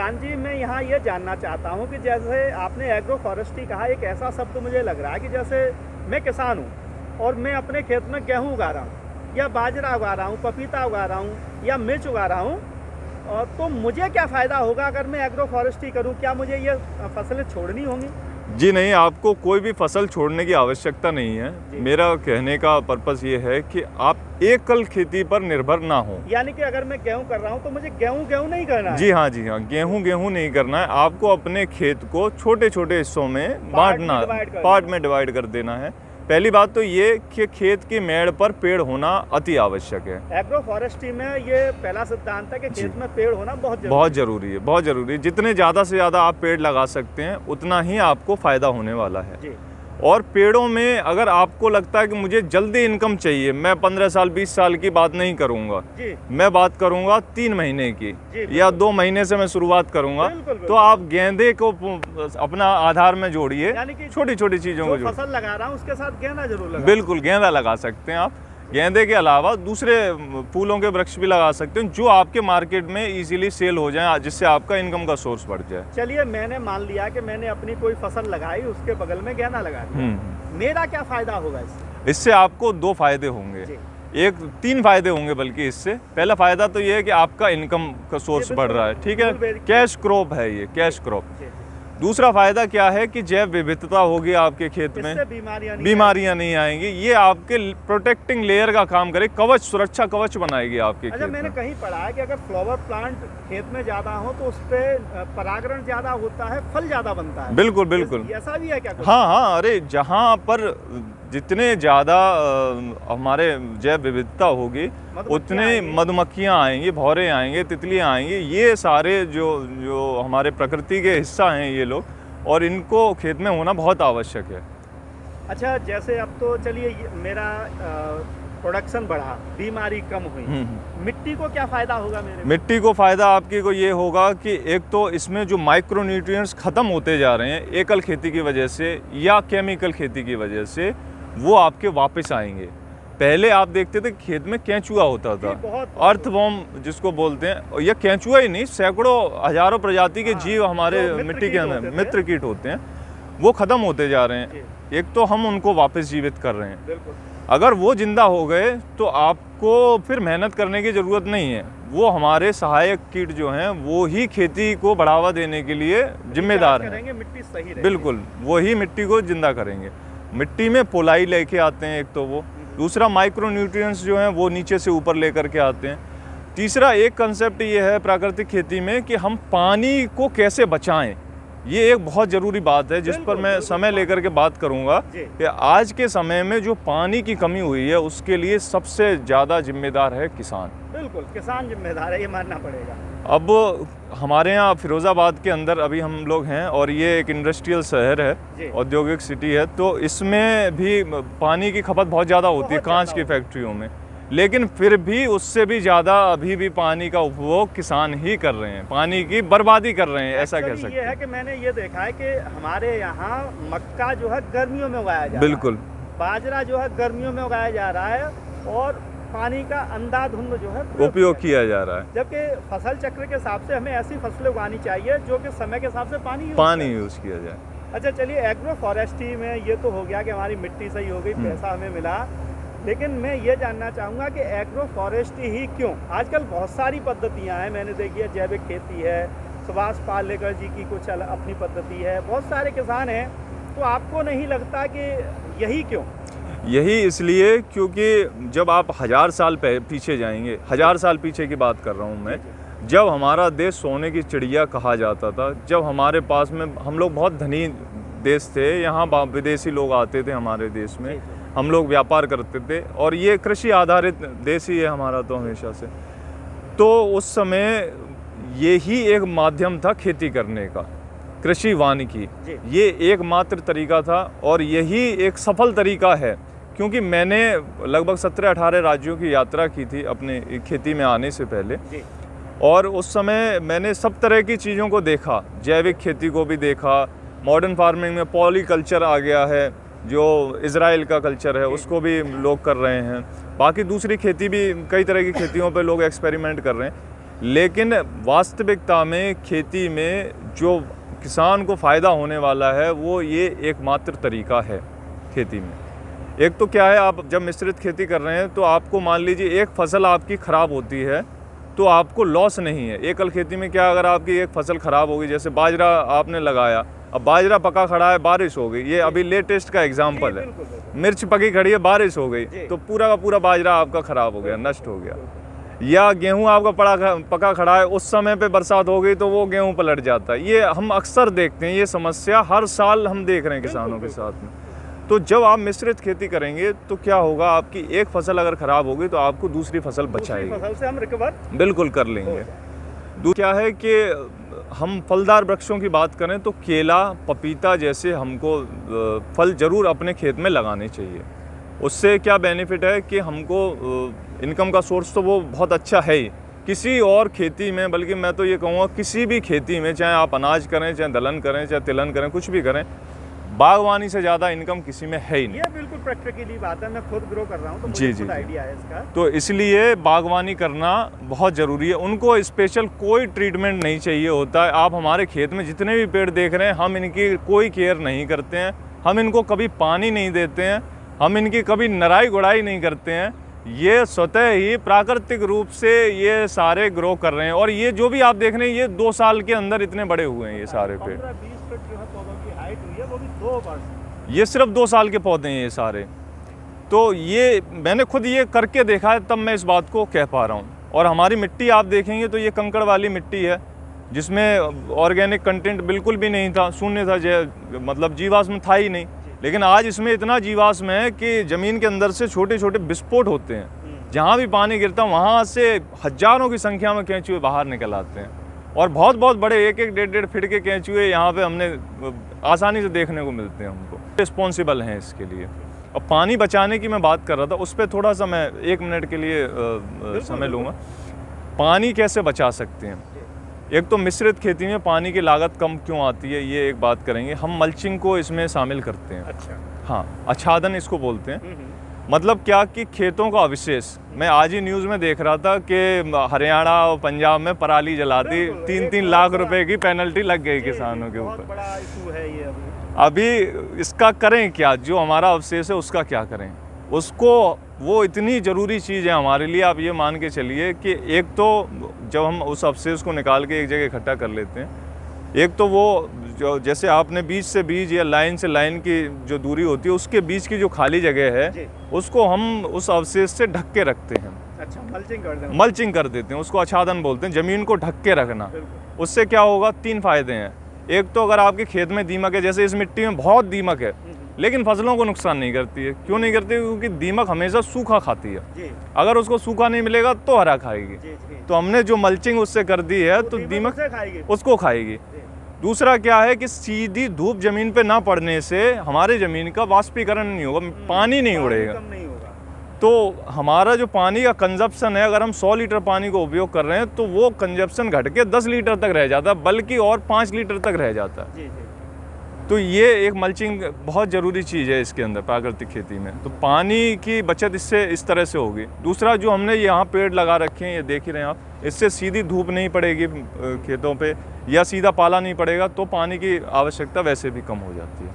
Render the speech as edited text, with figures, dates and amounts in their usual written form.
हाँ जी, मैं यहाँ ये जानना चाहता हूँ कि जैसे आपने एग्रो फॉरेस्ट्री कहा, एक ऐसा शब्द मुझे लग रहा है कि जैसे मैं किसान हूँ और मैं अपने खेत में गेहूँ उगा रहा हूँ या बाजरा उगा रहा हूँ, पपीता उगा रहा हूँ या मिर्च उगा रहा हूँ, और तो मुझे क्या फ़ायदा होगा अगर मैं एग्रो फॉरेस्ट्री करूँ? क्या मुझे ये फसलें छोड़नी होंगी? जी नहीं, आपको कोई भी फसल छोड़ने की आवश्यकता नहीं है। जी। मेरा कहने का पर्पज़ ये है कि आप एकल खेती पर निर्भर ना हो। यानी कि अगर मैं गेहूँ कर रहा हूँ तो मुझे गेहूँ नहीं करना है? जी हाँ, जी हाँ। गेहूँ नहीं करना है। आपको अपने खेत को छोटे-छोटे हिस्सों में बाँटना, पार्ट में डिवाइड कर देना है। पहली बात तो ये कि खेत की मेड़ पर पेड़ होना अति आवश्यक है। एग्रो फॉरेस्ट्री में ये पहला सिद्धांत है कि खेत में पेड़ होना बहुत ज़रूरी है। बहुत ज़रूरी है, बहुत ज़रूरी है। जितने ज़्यादा से ज़्यादा आप पेड़ लगा सकते हैं, उतना ही आपको फ़ायदा होने वाला है। जी। और पेड़ों में अगर आपको लगता है कि मुझे जल्दी इनकम चाहिए, मैं 15 साल 20 साल की बात नहीं करूंगा, मैं बात करूंगा 3 महीने की या 2 महीने से मैं शुरुआत करूंगा। तो आप गेंदे को अपना आधार में जोड़िए, छोटी छोटी चीज़ों को फसल लगा रहा हूँ उसके साथ गेंदा जरूर लगा। बिल्कुल गेंदा लगा सकते हैं आप। गेंदे के अलावा दूसरे फूलों के वृक्ष भी लगा सकते हैं जो आपके मार्केट में इजीली सेल हो जाए, जिससे आपका इनकम का सोर्स बढ़ जाए। चलिए, मैंने मान लिया कि मैंने अपनी कोई फसल लगाई, उसके बगल में गेंदा लगा दिया, मेरा क्या फायदा होगा इससे? इससे आपको 2 फायदे होंगे, 3 फायदे होंगे बल्कि इससे। पहला फायदा तो ये है कि आपका इनकम का सोर्स बढ़ रहा है, ठीक है, कैश क्रॉप है ये, कैश क्रॉप। दूसरा फायदा क्या है कि जैव विविधता होगी आपके खेत में, बीमारियां नहीं आएंगी। ये आपके प्रोटेक्टिंग लेयर का काम करे, कवच, सुरक्षा कवच बनाएगी आपके खेत में। मैंने कहीं पढ़ा है कि अगर फ्लावर प्लांट खेत में ज्यादा हो तो उस पे परागण ज्यादा होता है, फल ज्यादा बनता है। बिल्कुल बिल्कुल, ऐसा भी है क्या? हाँ, अरे जहाँ पर जितने ज़्यादा हमारे जैव विविधता होगी, उतने मधुमक्खियाँ आएंगी, भौरे आएंगे, तितलियाँ आएंगी। ये सारे जो हमारे प्रकृति के हिस्सा हैं ये लोग, और इनको खेत में होना बहुत आवश्यक है। अच्छा, जैसे अब तो चलिए मेरा प्रोडक्शन बढ़ा, बीमारी कम हुई, मिट्टी को क्या फ़ायदा होगा मेरे? मिट्टी को फ़ायदा आपकी को ये होगा कि एक तो इसमें जो माइक्रो न्यूट्रिएंट्स ख़त्म होते जा रहे हैं एकल खेती की वजह से या केमिकल खेती की वजह से, वो आपके वापस आएंगे। पहले आप देखते थे खेत में केंचुआ होता था, अर्थवॉर्म जिसको बोलते हैं, या केंचुआ ही नहीं, सैकड़ों हजारों प्रजाति के जीव हमारे मिट्टी के अंदर मित्र कीट होते हैं, वो ख़त्म होते जा रहे हैं। एक तो हम उनको वापस जीवित कर रहे हैं। अगर वो जिंदा हो गए तो आपको फिर मेहनत करने की ज़रूरत नहीं है। वो हमारे सहायक कीट जो हैं वो ही खेती को बढ़ावा देने के लिए जिम्मेदार हैं। मिट्टी सही रहेगी। बिल्कुल, वो ही मिट्टी को जिंदा करेंगे। मिट्टी में पोलाई लेके आते हैं एक तो वो, दूसरा माइक्रो न्यूट्रिएंट्स जो हैं वो नीचे से ऊपर लेकर के आते हैं। तीसरा एक कंसेप्ट ये है प्राकृतिक खेती में कि हम पानी को कैसे बचाएं। ये एक बहुत ज़रूरी बात है जिस पर मैं समय लेकर के बात करूंगा कि आज के समय में जो पानी की कमी हुई है उसके लिए सबसे ज़्यादा जिम्मेदार है किसान। बिल्कुल, किसान जिम्मेदार है, ये मानना पड़ेगा। अब हमारे यहाँ फिरोज़ाबाद के अंदर अभी हम लोग हैं और ये एक इंडस्ट्रियल शहर है, औद्योगिक सिटी है, तो इसमें भी पानी की खपत बहुत ज़्यादा होती है कांच की फैक्ट्रियों में, लेकिन फिर भी उससे भी ज़्यादा अभी भी पानी का उपभोग किसान ही कर रहे हैं, पानी की बर्बादी कर रहे हैं, ऐसा कह सकते हैं। ये है कि मैंने ये देखा है कि हमारे यहाँ मक्का जो है गर्मियों में उगाया जा रहा है, बिल्कुल, बाजरा जो है गर्मियों में उगाया जा रहा है, और पानी का अंधाधुंध जो है उपयोग किया जा रहा है। जबकि फसल चक्र के हिसाब से हमें ऐसी फसलें उगानी चाहिए जो कि समय के हिसाब से पानी यूज़ किया जाए। अच्छा, चलिए, एग्रो फॉरेस्ट्री में ये तो हो गया कि हमारी मिट्टी सही हो गई, पैसा हमें मिला, लेकिन मैं ये जानना चाहूँगा कि एग्रो फॉरेस्ट्री ही क्यों? आजकल बहुत सारी पद्धतियाँ हैं, मैंने देखी है, जैविक खेती है, सुभाष पालेकर जी की कुछ अपनी पद्धति है, बहुत सारे किसान हैं, तो आपको नहीं लगता कि यही क्यों? यही इसलिए क्योंकि जब आप 1000 साल पीछे जाएंगे, 1000 साल पीछे की बात कर रहा हूँ मैं, जब हमारा देश सोने की चिड़िया कहा जाता था, जब हमारे पास में हम लोग बहुत धनी देश थे, यहाँ विदेशी लोग आते थे हमारे देश में, हम लोग व्यापार करते थे, और ये कृषि आधारित देश ही है हमारा तो हमेशा से। तो उस समय यही एक माध्यम था खेती करने का, कृषि वानिकी, ये एकमात्र तरीका था और यही एक सफल तरीका है। क्योंकि मैंने लगभग 17-18 राज्यों की यात्रा की थी अपने खेती में आने से पहले, और उस समय मैंने सब तरह की चीज़ों को देखा, जैविक खेती को भी देखा, मॉडर्न फार्मिंग में पॉलीकल्चर आ गया है, जो इज़राइल का कल्चर है उसको भी लोग कर रहे हैं, बाकी दूसरी खेती भी, कई तरह की खेतियों पे लोग एक्सपेरिमेंट कर रहे हैं। लेकिन वास्तविकता में खेती में जो किसान को फ़ायदा होने वाला है वो ये एकमात्र तरीका है खेती में। एक तो क्या है, आप जब मिश्रित खेती कर रहे हैं तो आपको मान लीजिए एक फसल आपकी ख़राब होती है तो आपको लॉस नहीं है। एकल खेती में क्या, अगर आपकी एक फसल ख़राब होगी, जैसे बाजरा आपने लगाया, अब बाजरा पका खड़ा है, बारिश हो गई, ये अभी लेटेस्ट का एग्जाम्पल है, मिर्च पकी खड़ी है, बारिश हो गई तो पूरा का पूरा बाजरा आपका ख़राब हो गया, नष्ट हो गया। या गेहूं आपका पका खड़ा है, उस समय पे बरसात हो गई तो वो गेहूं पलट जाता है। ये हम अक्सर देखते हैं, ये समस्या हर साल हम देख रहे हैं किसानों के साथ में। तो जब आप मिश्रित खेती करेंगे तो क्या होगा, आपकी एक फसल अगर ख़राब होगी तो आपको दूसरी फसल बचाएगी, फसल से हम रिकवर बिल्कुल कर लेंगे। क्या है कि हम फलदार वृक्षों की बात करें तो केला, पपीता जैसे हमको फल ज़रूर अपने खेत में लगाने चाहिए। उससे क्या बेनिफिट है कि हमको इनकम का सोर्स तो वो बहुत अच्छा है ही, किसी और खेती में, बल्कि मैं तो ये कहूँगा किसी भी खेती में, चाहे आप अनाज करें, चाहे दलहन करें, चाहे तिलहन करें, कुछ भी करें, बागवानी से ज़्यादा इनकम किसी में है ही नहीं। ये बिल्कुल प्रैक्टिकली बात है, मैं खुद ग्रो कर रहा हूँ तो जी मुझे जी खुद आइडिया है इसका। तो इसलिए बागवानी करना बहुत ज़रूरी है। उनको स्पेशल कोई ट्रीटमेंट नहीं चाहिए होता है। आप हमारे खेत में जितने भी पेड़ देख रहे हैं, हम इनकी कोई केयर नहीं करते हैं, हम इनको कभी पानी नहीं देते हैं, हम इनकी कभी नराई गुड़ाई नहीं करते हैं। ये स्वतः ही प्राकृतिक रूप से ये सारे ग्रो कर रहे हैं। और ये जो भी आप देख रहे हैं, ये 2 साल के अंदर इतने बड़े हुए हैं ये सारे पेड़। 15-20 फीट जो है पौधों की हाइट हुई है, वो भी 2 वर्ष। ये सिर्फ 2 साल के पौधे हैं ये सारे। तो ये मैंने खुद ये करके देखा है, तब मैं इस बात को कह पा रहा हूँ। और हमारी मिट्टी आप देखेंगे तो ये कंकड़ वाली मिट्टी है, जिसमें ऑर्गेनिक कंटेंट बिल्कुल भी नहीं था, शून्य था, मतलब जीवाश्म था ही नहीं। लेकिन आज इसमें इतना जीवाश्म है कि ज़मीन के अंदर से छोटे छोटे विस्फोट होते हैं। जहाँ भी पानी गिरता है वहाँ से हज़ारों की संख्या में केंचुए बाहर निकल आते हैं। और बहुत बहुत बड़े 1-1, 1.5 फीट के केंचुए यहाँ पे हमने आसानी से देखने को मिलते हैं। हमको रिस्पॉन्सिबल हैं इसके लिए। और पानी बचाने की मैं बात कर रहा था, उस पर थोड़ा सा मैं 1 मिनट के लिए समय लूँगा। पानी कैसे बचा सकते हैं? एक तो मिश्रित खेती में पानी की लागत कम क्यों आती है, ये एक बात करेंगे। हम मल्चिंग को इसमें शामिल करते हैं। अच्छा। हाँ, आच्छादन इसको बोलते हैं। मतलब क्या कि खेतों का अवशेष, मैं आज ही न्यूज़ में देख रहा था कि हरियाणा और पंजाब में पराली जलाती 3-3 लाख रुपए की पेनल्टी लग गई किसानों के ऊपर। बहुत बड़ा इशू है ये अभी इसका करें क्या, जो हमारा अवशेष है उसका क्या करें? उसको, वो इतनी ज़रूरी चीज़ है हमारे लिए। आप ये मान के चलिए कि एक तो जब हम उस अवशेष को निकाल के एक जगह इकट्ठा कर लेते हैं, एक तो वो जो जैसे आपने बीज से बीज या लाइन से लाइन की जो दूरी होती है, उसके बीच की जो खाली जगह है उसको हम उस अवशेष से ढक के रखते हैं। अच्छा, मल्चिंग कर देते हैं, उसको आच्छादन बोलते हैं। ज़मीन को ढक के रखना, उससे क्या होगा, 3 फायदे हैं। एक तो अगर आपके खेत में दीमक है, जैसे इस मिट्टी में बहुत दीमक है, लेकिन फसलों को नुकसान नहीं करती है। क्यों नहीं करती? क्योंकि दीमक हमेशा सूखा खाती है। अगर उसको सूखा नहीं मिलेगा तो हरा खाएगी। तो हमने जो मल्चिंग उससे कर दी है तो दीमक उसको खाएगी। दूसरा क्या है कि सीधी धूप जमीन पे ना पड़ने से हमारे ज़मीन का वाष्पीकरण नहीं होगा, पानी नहीं उड़ेगा। तो हमारा जो पानी का कंजप्शन है, अगर हम 100 लीटर पानी को उपयोग कर रहे हैं तो वो कंजप्शन घट के 10 लीटर तक रह जाता है, बल्कि और 5 लीटर तक रह जाता है। तो ये एक मल्चिंग बहुत ज़रूरी चीज़ है इसके अंदर, प्राकृतिक खेती में। तो पानी की बचत इससे इस तरह से होगी। दूसरा, जो हमने यहाँ पेड़ लगा रखे हैं, ये देख ही रहे हैं आप, इससे सीधी धूप नहीं पड़ेगी खेतों पे, या सीधा पाला नहीं पड़ेगा, तो पानी की आवश्यकता वैसे भी कम हो जाती है।